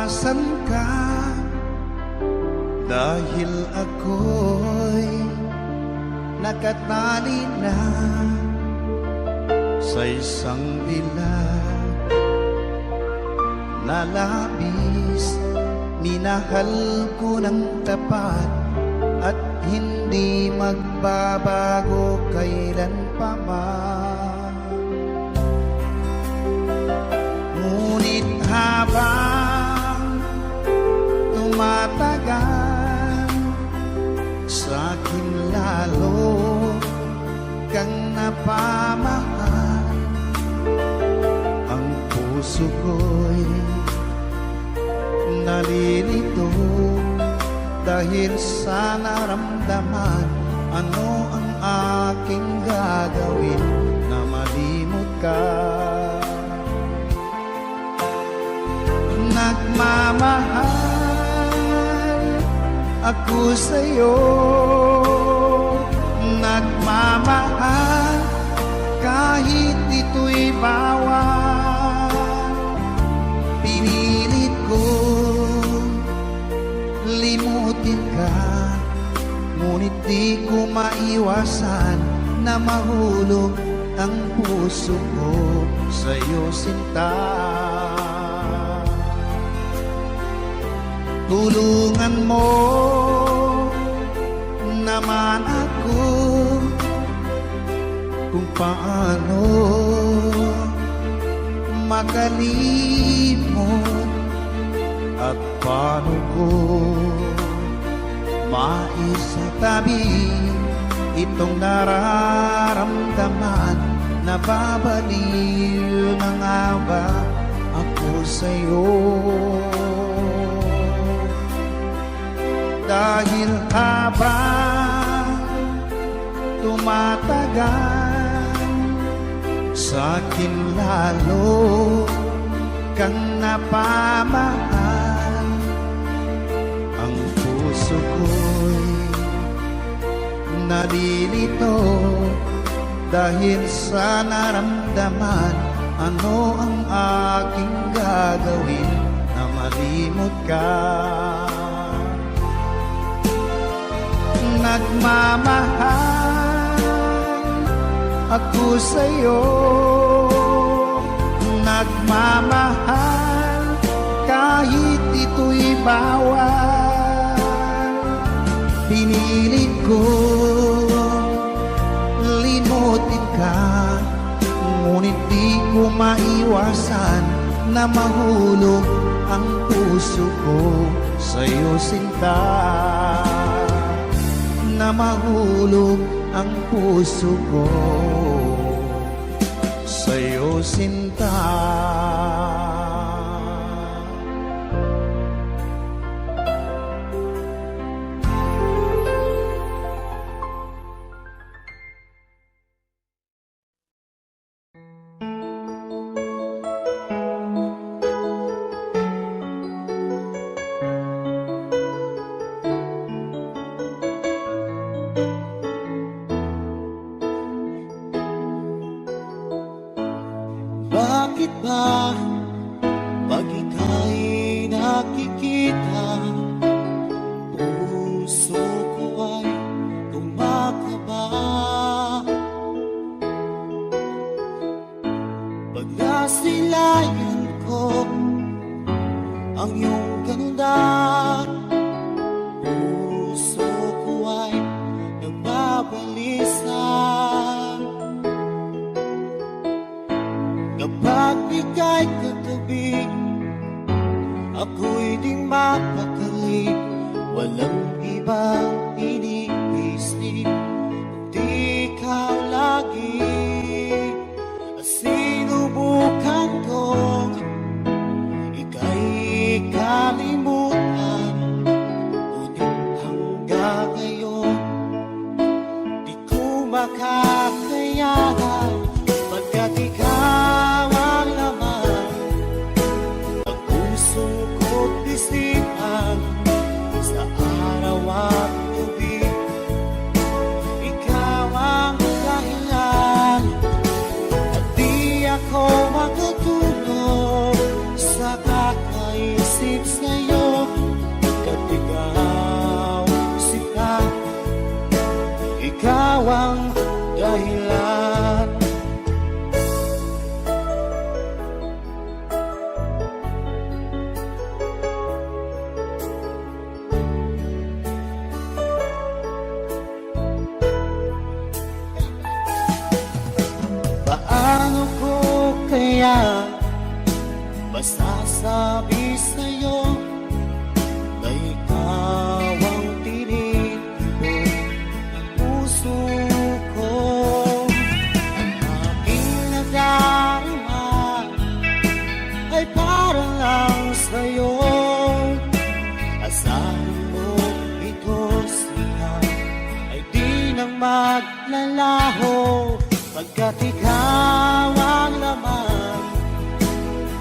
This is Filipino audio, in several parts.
Asan ka? Dahil ako'y nakatali na sa isang dilag na labis. Minahal ko ng tapat at hindi magbabago kailan pa man. Ngunit habang tumatagal, sa'kin lalo kang napamahal. Ang puso ko'y nalilito dahil sa naramdaman. Ano ang aking gagawin na malimot ka? Nagmamahal ako sa'yo, nagmamahal kahit ito'y bawal. Pinilit ko limutin ka, ngunit di ko maiwasan na mahulog ang puso ko sa'yo, sinta. Tulungan mo naman ako kung paano makalimot at paano ko maisatabi itong nararamdaman. Nababaliw na nga ba ako sa'yo? Dahil habang tumatagal, sa'kin lalo kang napamahal. Ang puso ko'y nalilito dahil sa naramdaman. Ano ang aking gagawin na malimot ka? Nagmamahal ako sa'yo, nagmamahal kahit ito'y bawal. Pinilit ko limutin ka, ngunit di ko maiwasan na mahulog ang puso ko sa'yo, sinta. Na mahulog ang puso ko sa'yo, sinta. Bakit ba pag ika'y nakikita, puso ko ay kumakaba? Pag nasilayan ko ang iyong ganda, puso ko ay nagbabalisa. Kapag ika'y katabi, ako'y di mapakali. Walang ibang iniisip kundi ikaw lagi. At sinubukan kong ika'y kalimutan, ngunit hanggang ngayon di ko makakayanan. Pagkat ikaw ang laman ng puso ko't isipan, sa araw at ikaw ang dahilan. Paano ko kaya masasabi sa'yo na ikaw ang tinitibok ng puso ko? Ang aking nadarama ay para lang sa'yo. Asahan mo ito siya ay di nang maglalaho, pagkat ikaw ang laman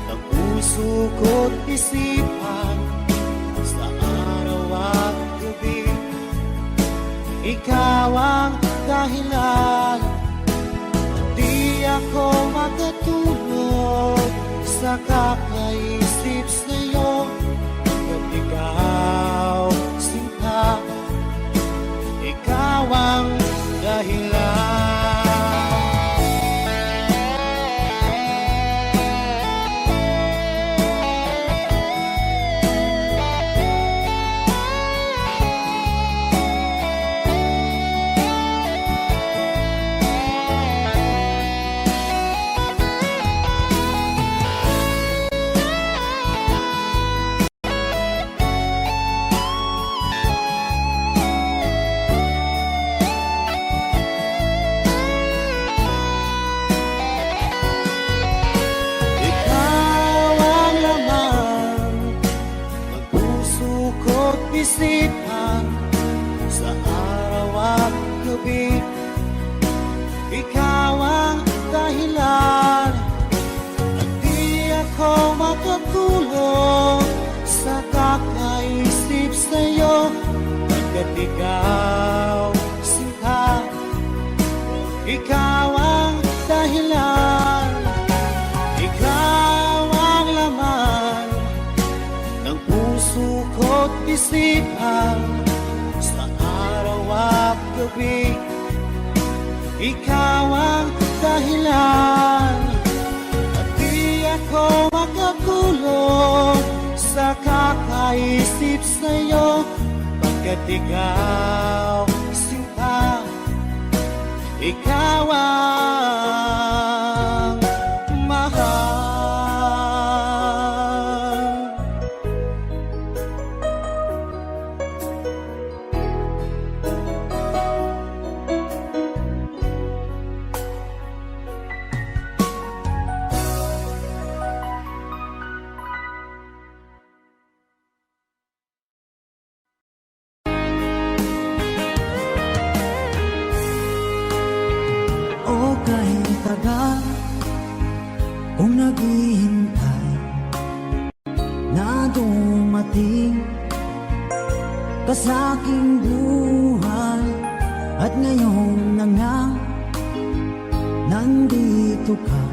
ng puso ko't isipan sa araw at gabi. Ikaw ang dahilan, di ako makatulog sa kakaisip sa'yo. Pagkat ikaw, sinta, ikaw ang dahilan. Isipan sa araw at gabi. Ikaw ang dahilan, at di ako makatulog sa kakaisip sa'yo. Pagkat ikaw, sinta, ikaw ang dahilan. Ikaw ang laman ng puso ko't isipan sa araw at gabi. Ikaw ang dahilan, at di ako makatulog sa kakaisip sa'yo. Pagkat ikaw, sinta, ikaw ang mahal. O kahit tagal kung naghihintay na dumating ka sa aking buhay, at ngayon na nga nandito ka.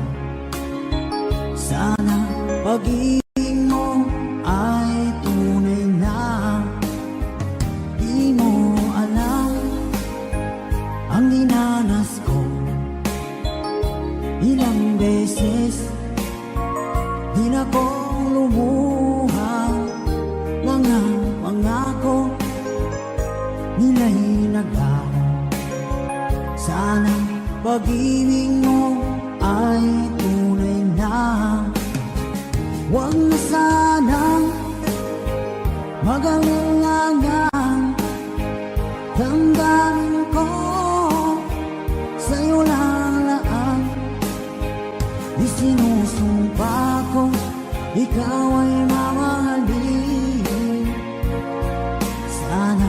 Sana pag-ibig mo ay tunay na. Di mo alam ang dinanas ko. Ilang beses din akong lumuha, mga pangako nila'y naglaho. Sana pag-ibig mo ay tunay na. Huwag na sanang mag-alinlangan, damdamin ko sa'yo lalaan. Isinusumpa ko, ikaw ay mamahalin. Sana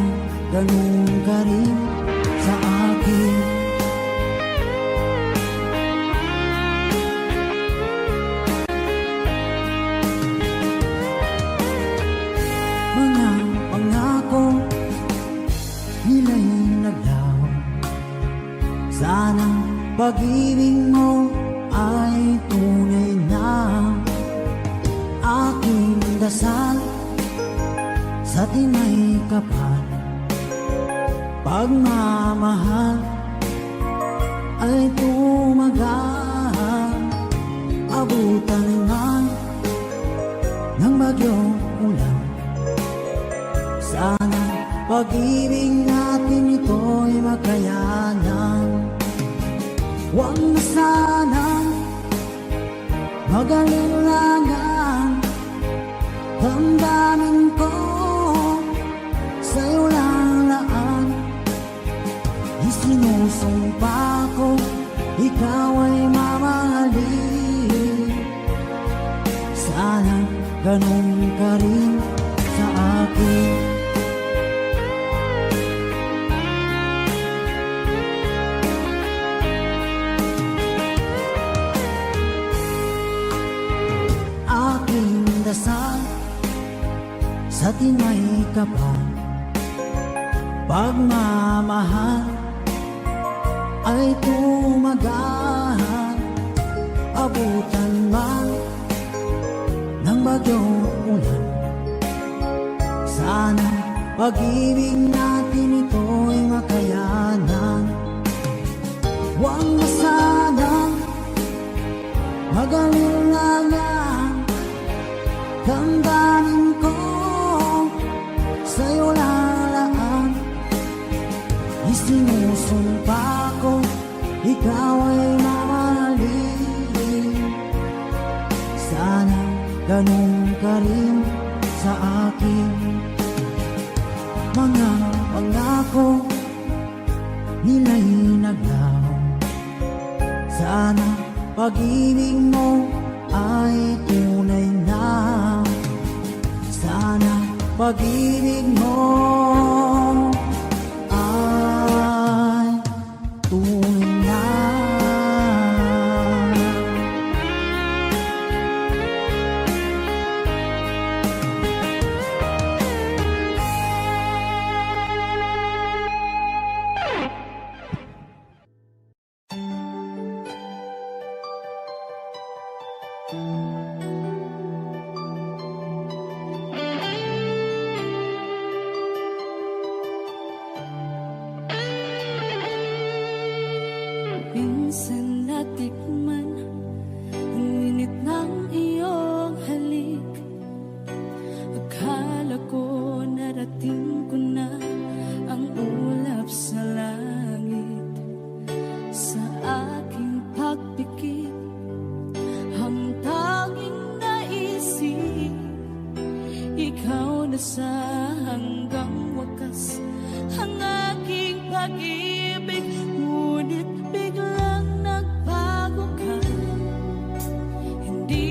ganun ka rin sa akin. Mga pangako nila'y naglaho. Sana pag-ibig mo ay tunay na. Aking dasal sa tinay kapal, pagmamahal Huwag na sanang mag-alilangan. Damdamin ko sa'yo lalaan. Isinusumpa ko, ikaw ay mamahalin. Sana ganun ka rin sa akin. Aking dasal sa tinay kapal, pagmamahal ay tumagal. Abutan man ng bagyong ulan, sana pag-ibig natin ito'y makayanan. Huwag na sanang mag-alilangan. Damdamin ko sa'yo lalaan. Isinusumpa ko, ikaw ay mamahalin. Sana ganun ka rin sa akin. Mga pangako nila'y naglaho. Sana pag-ibig mo ay tunay na. Sana pag-ibig mo ay tunay na. Minsan natikman ang init ng iyong halik. Akala ko narating ko na ang ulap sa langit. Sa aking pagpikit, ang tanging naisip, ikaw na sa hanggang wakas ang aking pag-ibig. Ngunit biglang nagbago ka, hindi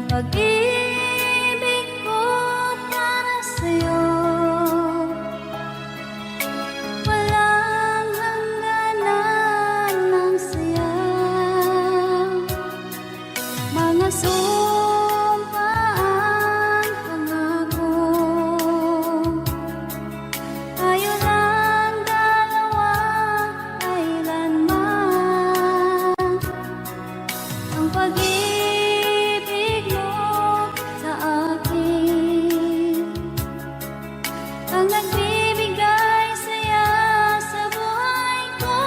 pag-ibig ko para sa'yo, walang hangganan ng saya. Mga sumpaan, pangako, tayo lang dalawa kailanman. Ang pag-ibig mo sa akin ang nagbibigay saya sa buhay ko.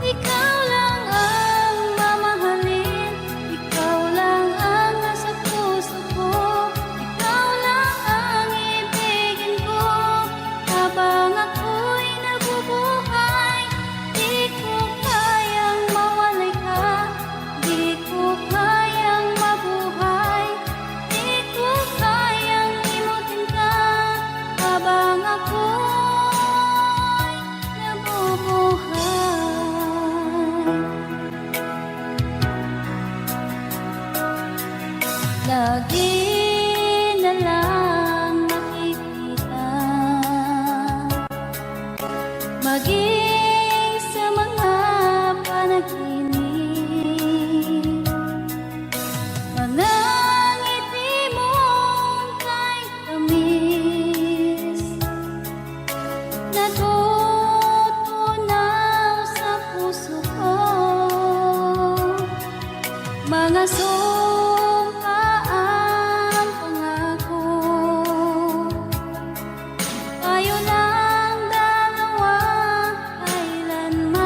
Ikaw lang ang mamahalin, ikaw lang ang nasa puso ko, ikaw lang ang ibigin ko habang ako'y nabubuhay. Di ko kayang mawalay ka, di ko kayang mabuhay, di ko kayang limutin ka habang ako'y nabubuhay. Lagi na lang nakikita, maging sa mga panaginip, mga ngiti mong kay tamis, natutunaw sa puso ko. Mga sumpaan, pangako, tayo lang dalawa kailanman.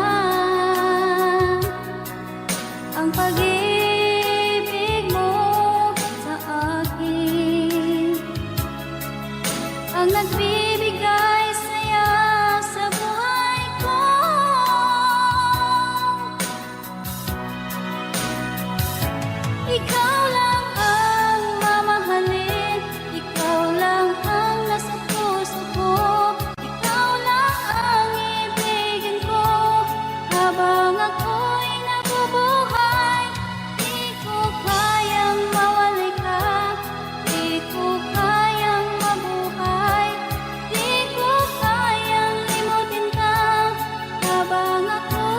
Ang pag-ibig mo sa akin ang nagbibigay saya sa buhay ko. Ikaw lang ang mamahalin, ikaw lang ang nasa puso ko, ikaw lang ang ibigin ko habang ako'y nabubuhay. Di ko kayang mawalay ka, di ko kayang mabuhay, di ko kayang limutin ka habang ako'y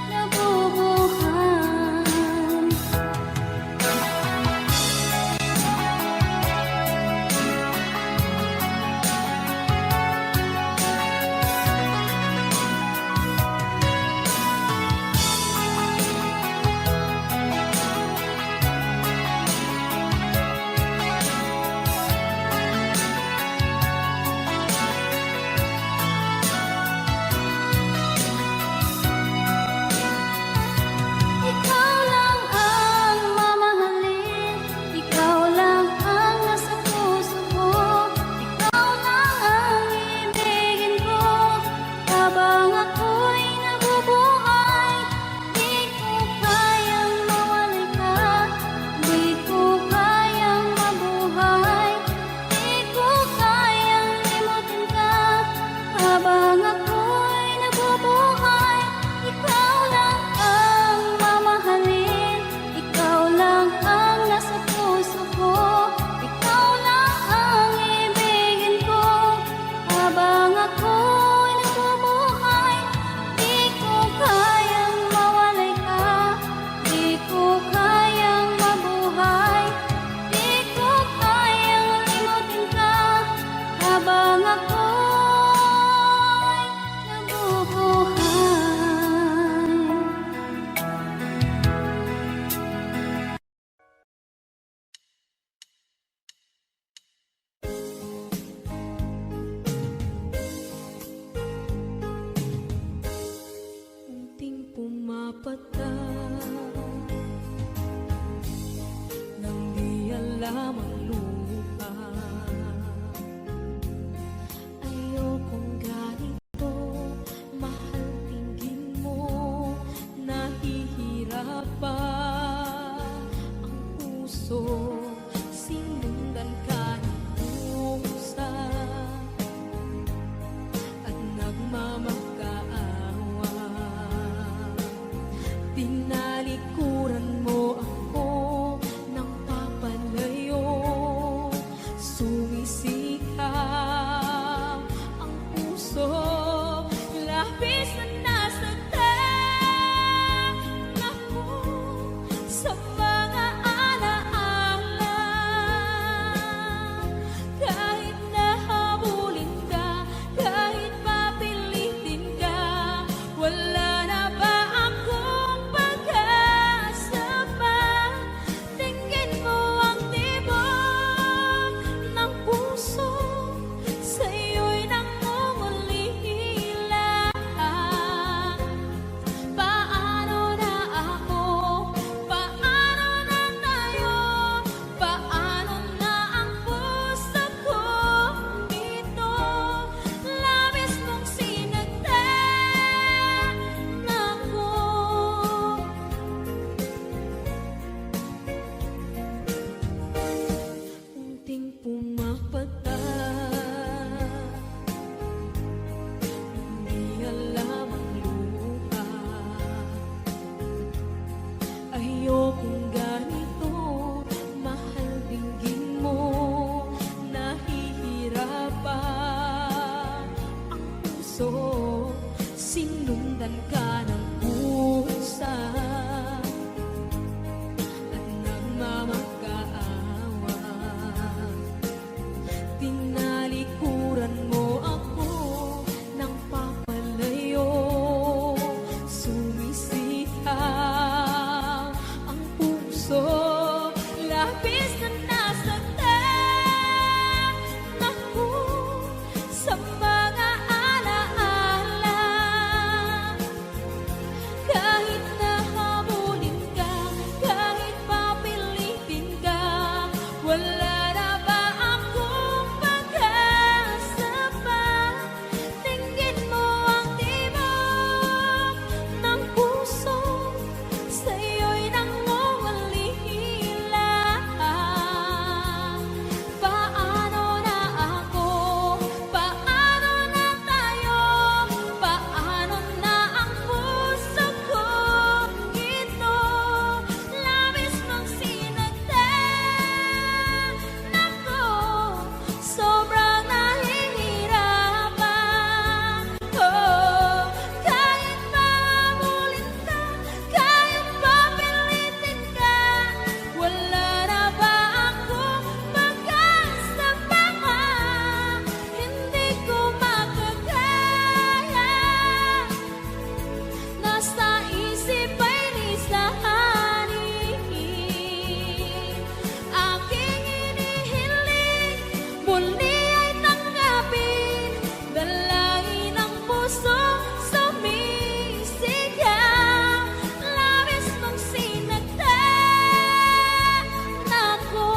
nabubuhay. Ikaw lang ang mamahalin, ikaw lang ang nasa puso ko, ikaw lang ang ibigin ko habang ako'y nabubuhay. Di ko kayang mawalay ka, di ko kayang mabuhay, di ko kayang limutin ka habang ako'y nabubuhay. Ikaw lang ang mamahalin, ikaw lang ang nasa puso ko, ikaw lang ang ibigin ko habang ako'y nabubuhay. Di ko kayang mawalay ka, di ko kayang mabuhay, di ko kayang limutin ka habang ako'y nabubuhay. Unting pumapatak nang di alam ang lupa. Ayokong ganito, mahal tingin mo, nahihirapan ang puso. Sinundan ka ng pusa at nagmamakaawa. sa isip ay lisahanin. Aking inihiling, muli ay tanggapin, dalangin ang puso sumisigaw, labis mong sinagdan ako.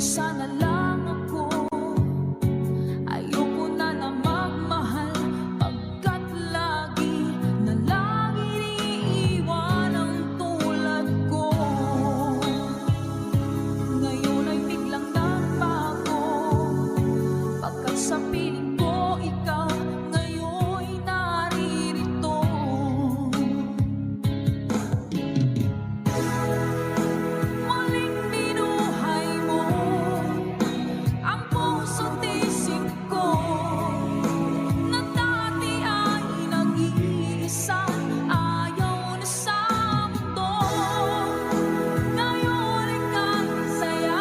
isa na lang ako. Ayoko na na magmahal, pagkat lagi na lang iniiwan ang tulad ko. Ngayon ay biglang nagbago, pagkat sa piling ko ikaw ngayon'y naririto. Muling binuhay mo ang puso't isip ko, na dati ay nag-iisa, ayaw na sa mundo. Ngayon ika'y saya,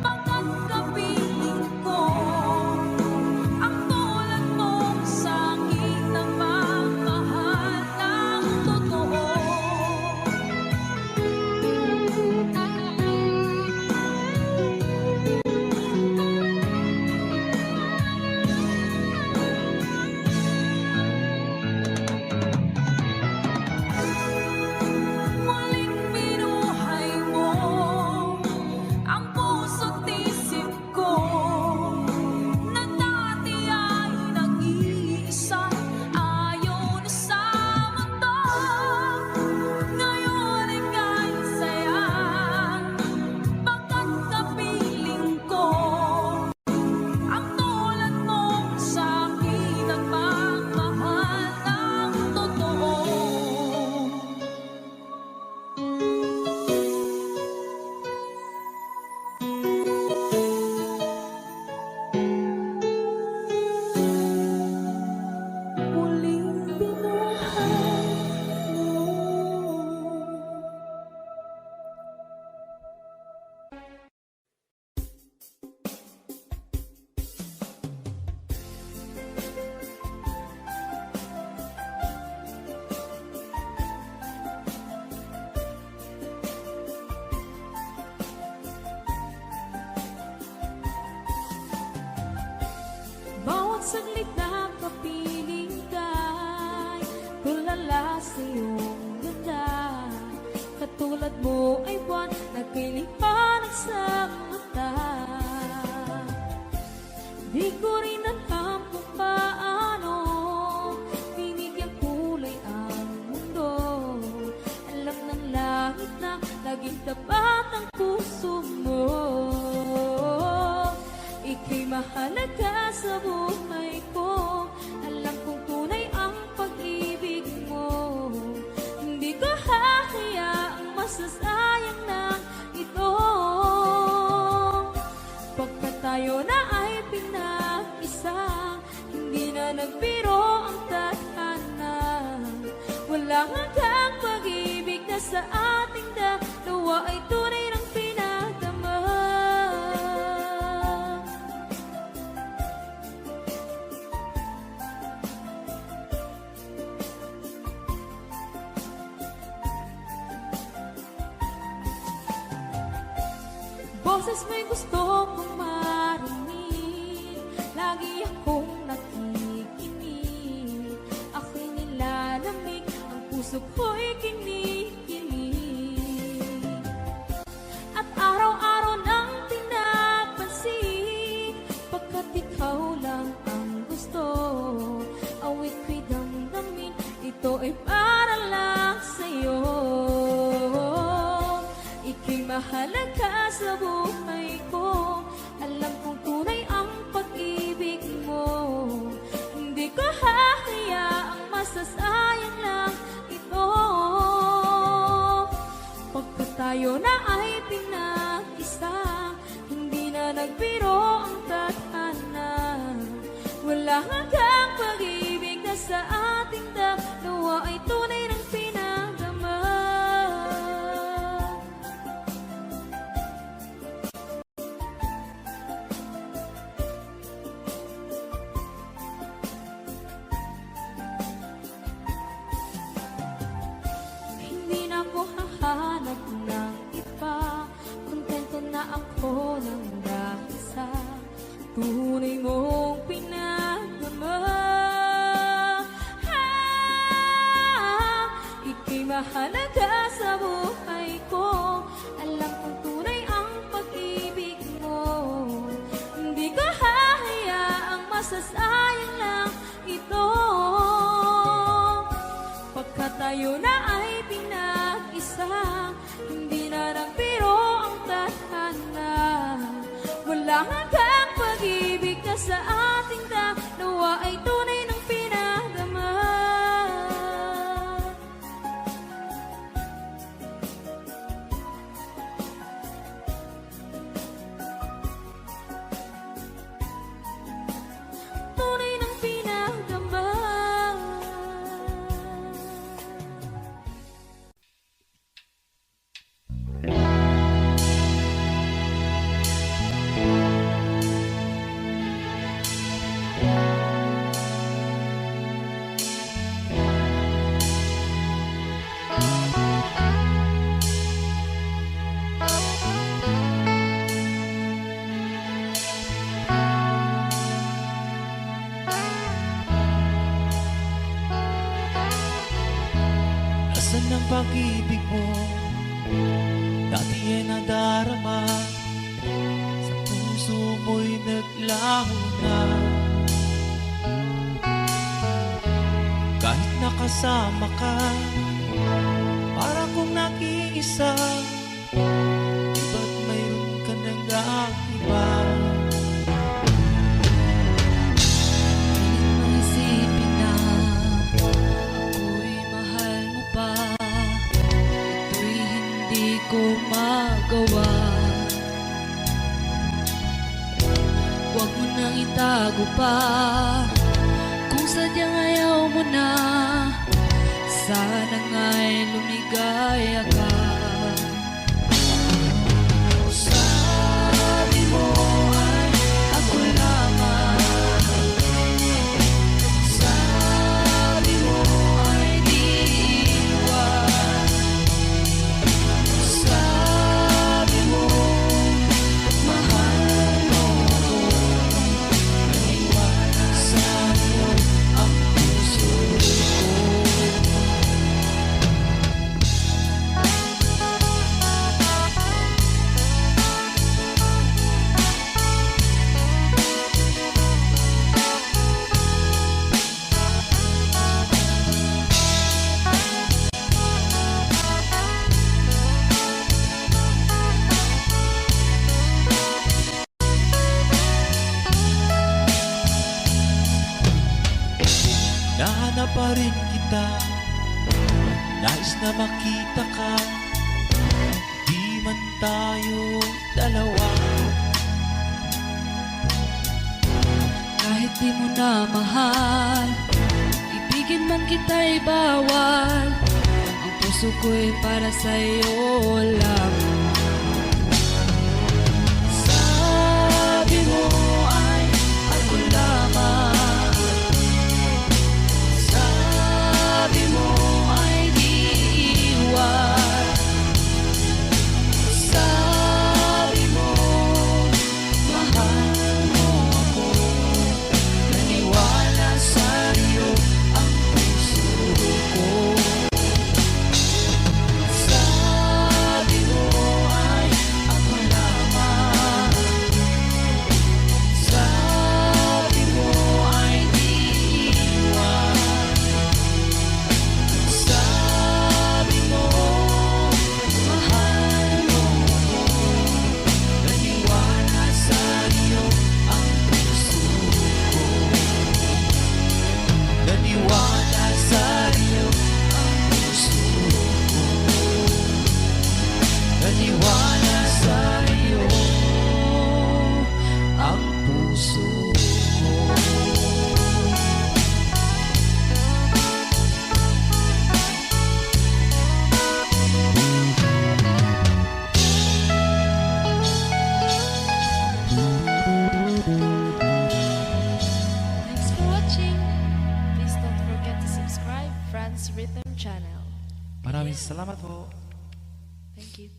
pagkat kapiling ko ang tulad mo sa akin na magmahal ng totoo. Muling binuhay mo ang puso't isip ko, na dati ay nag-iisa, ayaw na sa mundo. Ngayon ika'y saya, pagkat kapiling ko ang tulad mo sa akin nagmamahal ng totoo. Muling binuhay mo. Bawat saglit na kapiling ka'y tulala sa iyong ganda. Katulad mo ay buwan na kiliwanag sa mata. Di ko rin alam kung paano binigyan kulay ang mundo. Alam ng langit na laging tapat ang puso mo. Ika'y mahalaga sa buhay ko. Alam kong tunay ang pag-ibig mo. Hindi ko hahayaang masasayang na ito. Pagkat tayo na ay pinag-isa, hindi na nagbiro ang tadhana. Walang hanggang pag-ibig na sa ating dalawa ay tunay ng pinagdama. Boses mo'y gusto kong marinig, lagi akong nakikinig. Ako'y nilalamig, ang puso ko'y kinikilig. At araw-araw nang pinapansin, pagkat ikaw lang ang gusto. Awit ko'y damdamin, ito ay para lang sa'yo. Ika'y mahalaga sa buhay ko. Alam kong tunay ang pag-ibig mo. Hindi ko hahayaang masasayang lang ito. Pagkat tayo na ay pinag-isa, hindi na nagbiro ang tadhana. Wala hanggang pag-ibig na sa ating dalawa ay tunay ng pinagdama. Hindi na ako hahanap ng iba, kontento na ako ng dahil sa tunay mong pinagdama. Ika'y mahalaga sa buhay ko. Alam kong tunay ang pag-ibig masasayang lang ito. Pagkat tayo na ay pinag-isa, hindi na nagbiro ang tadhana. Wala hanggang pag-ibig na sa ating dalawa ay tunay ng pinadama. Tunay ng pinadama. Nasaan ang pag-ibig mo? Dati ay nadarama, sa puso mo'y naglaho na. Kahit nakasama ka, para kong nag-iisa, ba't mayroon ka nag-aakiba? Isipin na ako'y mahal mo pa, ito'y hindi ko magawa. Huwag mo nang itago pa, kung sadyang ayaw mo na, sana nga'y lumigaya ka. Sabi mo ay ako lamang, sabi mo ay di iwan, sabi mo mahal mo ako, naniwala sa'yo ang puso ko. Nahanap pa rin kita, nais na makita ka, di man tayo dalawa. Kahit di mo na mahal, ibigin man kita'y bawal, ang puso ko'y para sa'yo lang. Sabi mo ay ako lamang, sabi mo ay di iwan, sabi mo mahal mo ako, naniwala sa'yo ang puso ko. Sabi mo ay ako lamang, sabi mo ay di iwan, sabi mo mahal mo ako, naniwala sa'yo ang puso ko. Naniwala sa'yo ang puso ko, naniwala sa'yo ang puso ko. Thanks for watching. Please don't forget to subscribe Franz Rhythm Channel. Maraming salamat po. Thank you.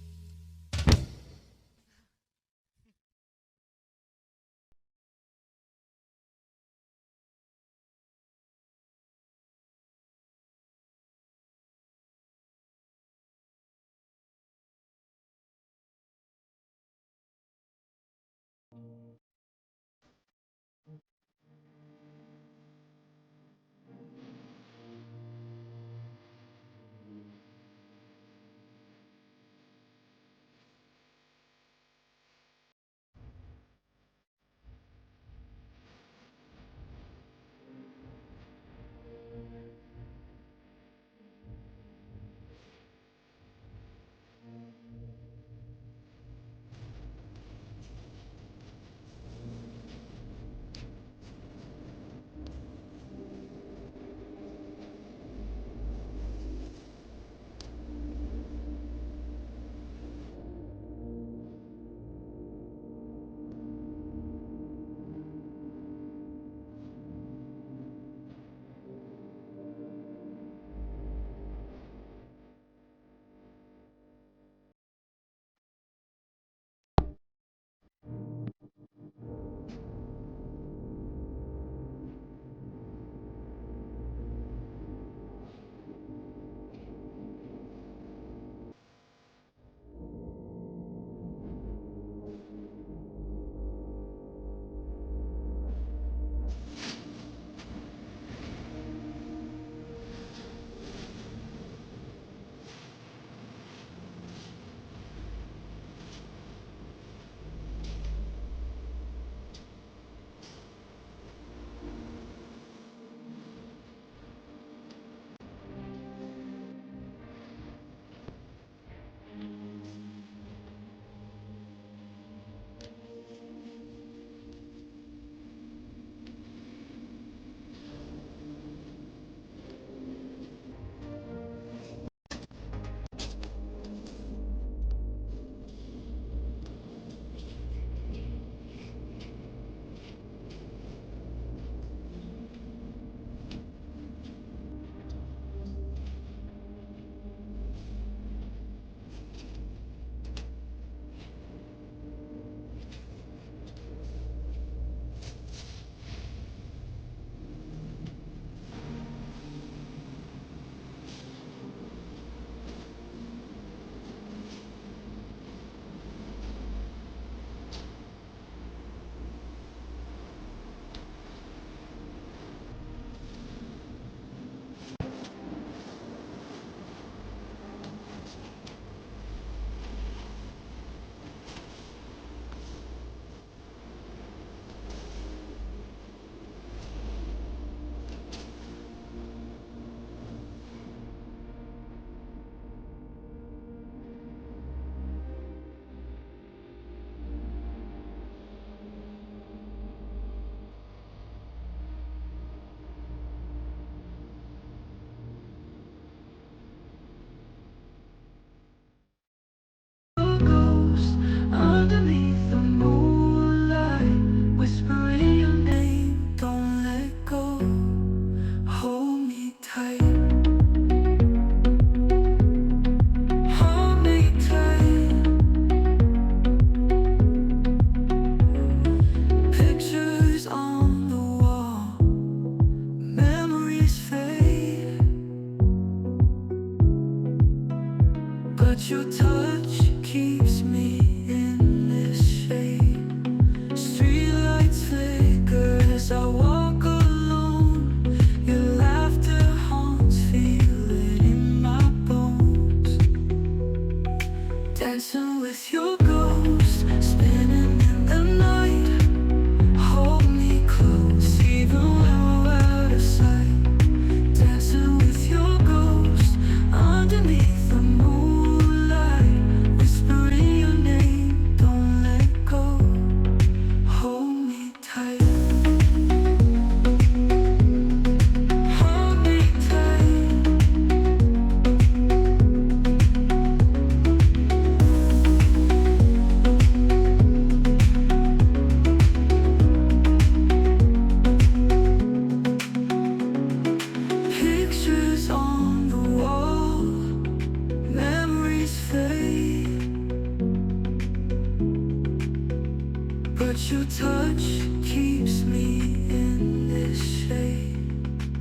But your touch keeps me in this shade.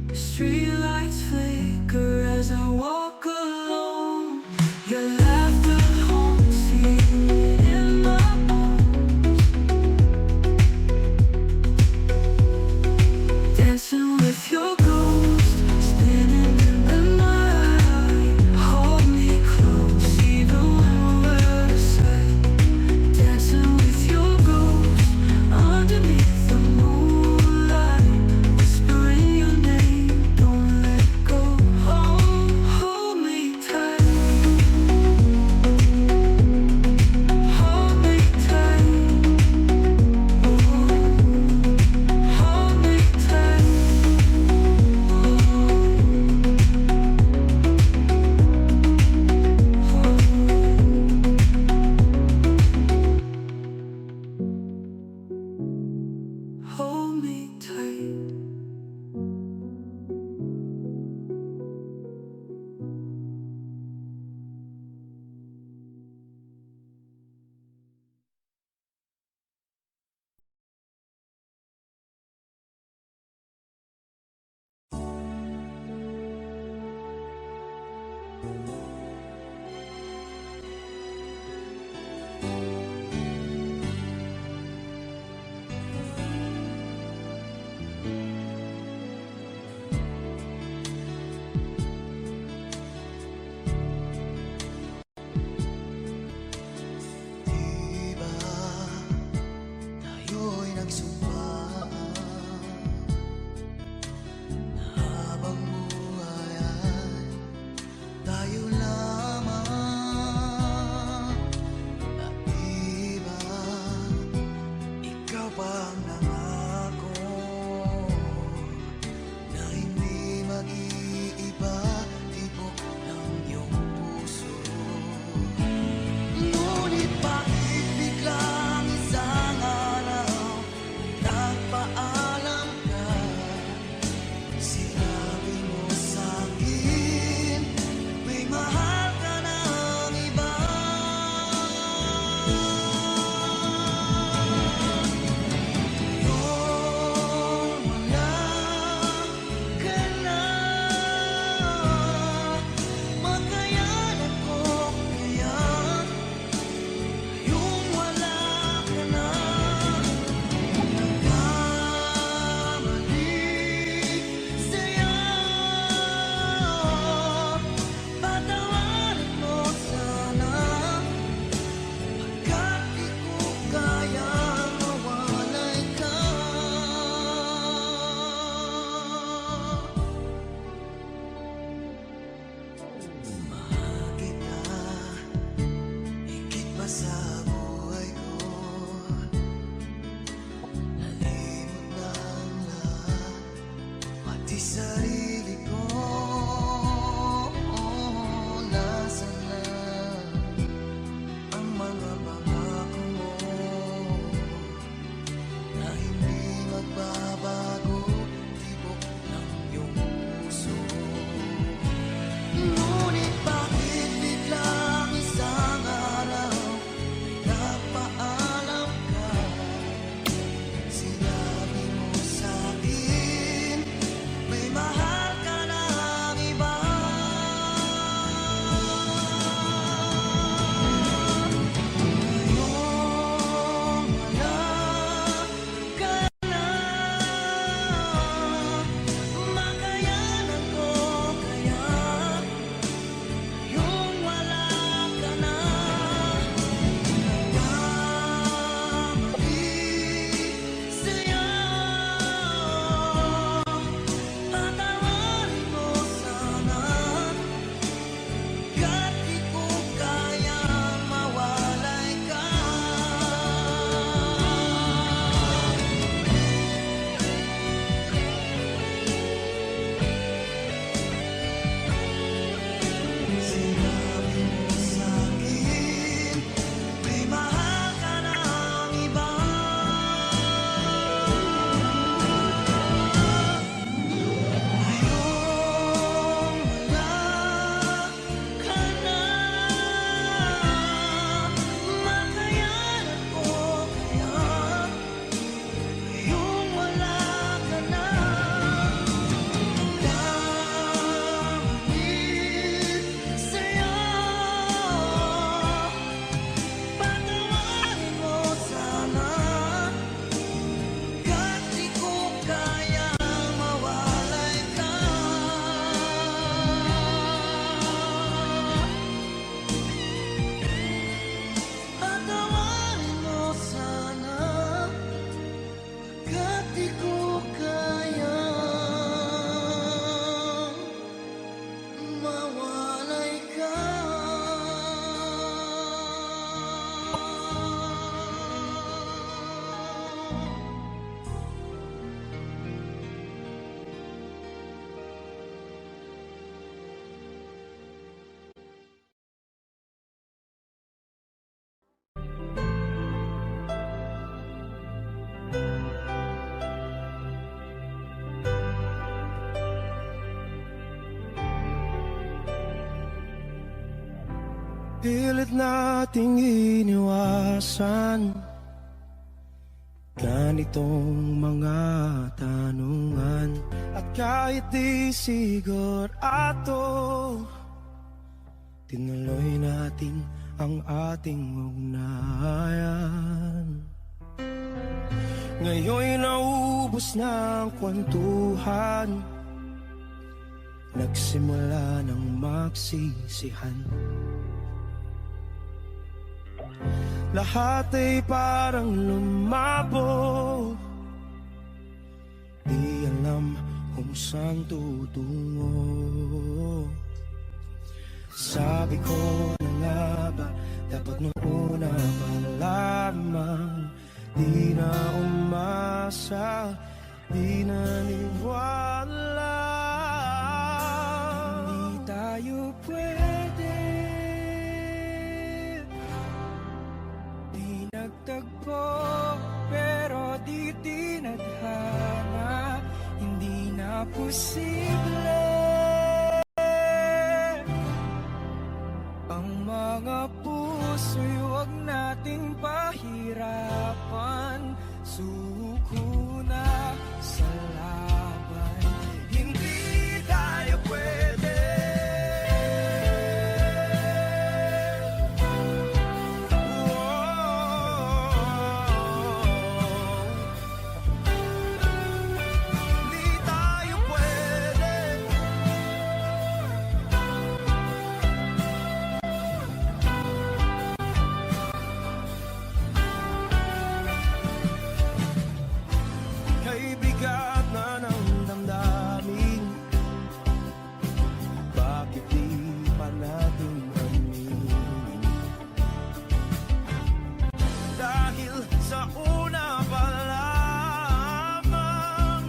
Streetlights flicker as I walk alone. Your laughter haunts me in my bones. Dancing with your ghost, spinning in the night. Hold me close, even when we're out of sight. Dancing with your ghost, underneath the moonlight. Whispering your name, don't let go. Oh, oh. Pilit nating iniwasan ganitong mga tanungan. At kahit di sigurado, tinuloy natin ang ating ugnayan. Ngayon'y naubos na ang kwentuhan, nagsimula ng magsisihan. Lahat ay parang lumabo, di alam kung saan tutungo. Sabi ko na nga ba, dapat nung una pa lamang, di na umasa, di naniwala. Hindi tayo pwede, di nagtagpo, pero di tinadhana. Hindi na posible ang mga puso'y huwag nating pahirapan. Suko na sa laban, hindi tayo pwede. Hindi tayo pwede. Kay bigat na ng damdamin, bakit di pa natin aminin? Dahil sa una pa lamang,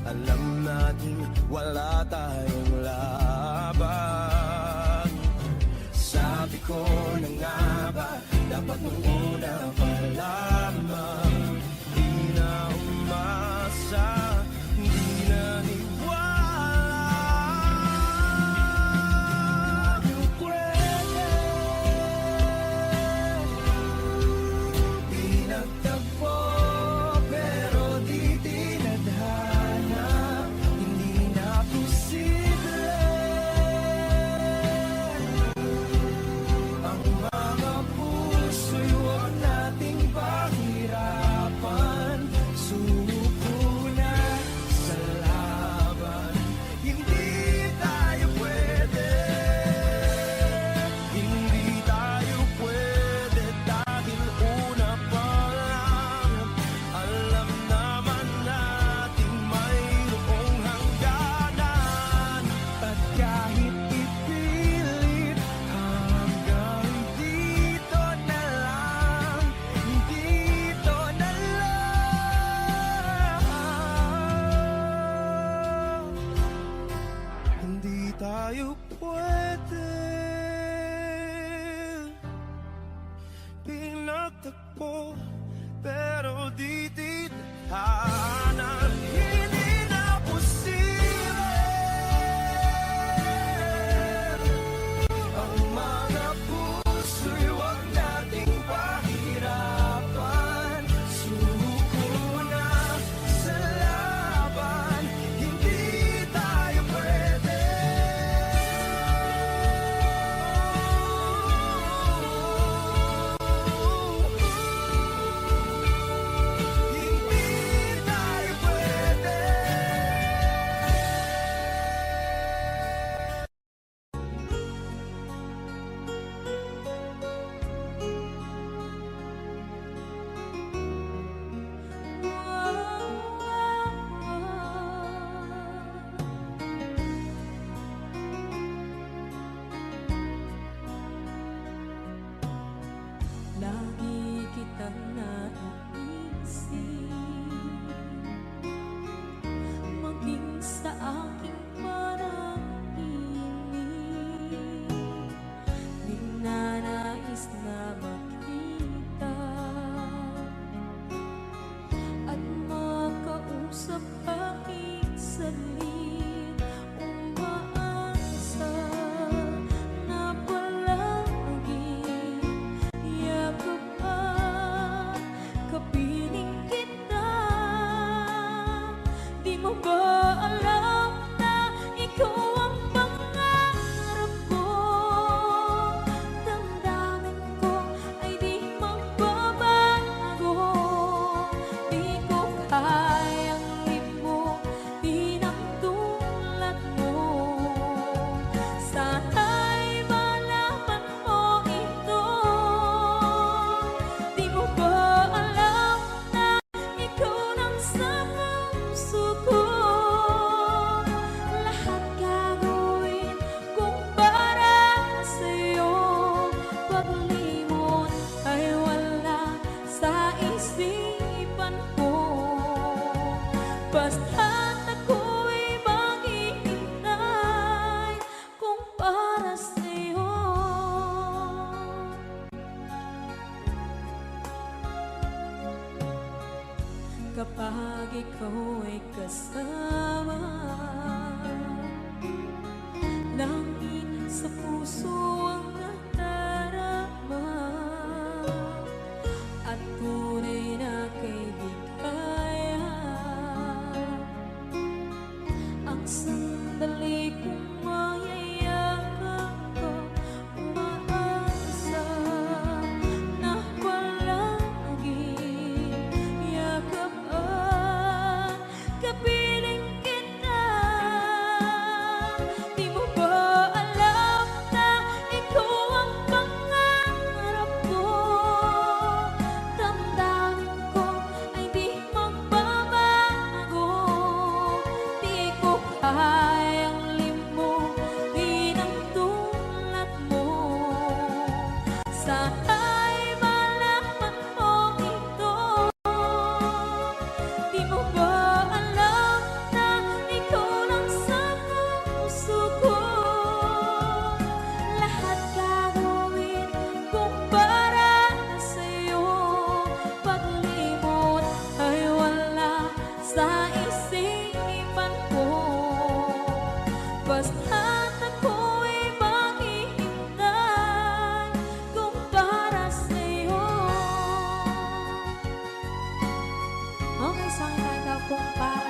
alam natin wala tayong laban. Sabi ko na nga ba, dapat nung una pa lamang, di na umasa, di naniwala. Di pwede, di nagtagpo, pero di tinadhana. Hindi na posible ang mga puso'y huwag nating pahirapan. Suko na sa laban, hindi tayo pwede. Hindi tayo pwede dahil una pa lang, alam naman natin mayroong hangganan. At kahit ipilit, hanggang dito na lang, dito na lang. Hindi tayo pwede, pinagtagpo, pero di tinadhana. Hindi na posible ang mga puso'y huwag nating pahirapan. Suko na sa laban, hindi tayo pwede. Hindi kapiling kita. Di mo ba alam na ikaw ang pangarap ko? Damdamin ko ay di magbabago. Di ko kayang limutin ang tulad mo. Sana'y malaman mo ito. Di mo ba alam na ikaw nang sa puso ko? Lahat gagawin kung para sa'yo. Paglimot ay wala sa isipan ko. Basta't ako'y maghihintay kung para sa'yo. Kapag ikaw ay kasama, langit sa puso ang nadarama, at tunay na kaibigan. Ang sandali kong mayayakap ko, umaasa na palaging yakap at kapiling kita. Di mo ba alam na ikaw ang pangarap ko? Damdamin ko ay di magbabago. Di ko kayang limutin ang tulad mo. Sana'y malaman mo ito. Di mo ba alam na ikaw lang sa puso ko? Lahat gagawin kung para sa'yo. Paglimot ay wala sa isipan ko. Basta't ako'y maghihintay kung para sa'yo. Okay, saan tayo kung para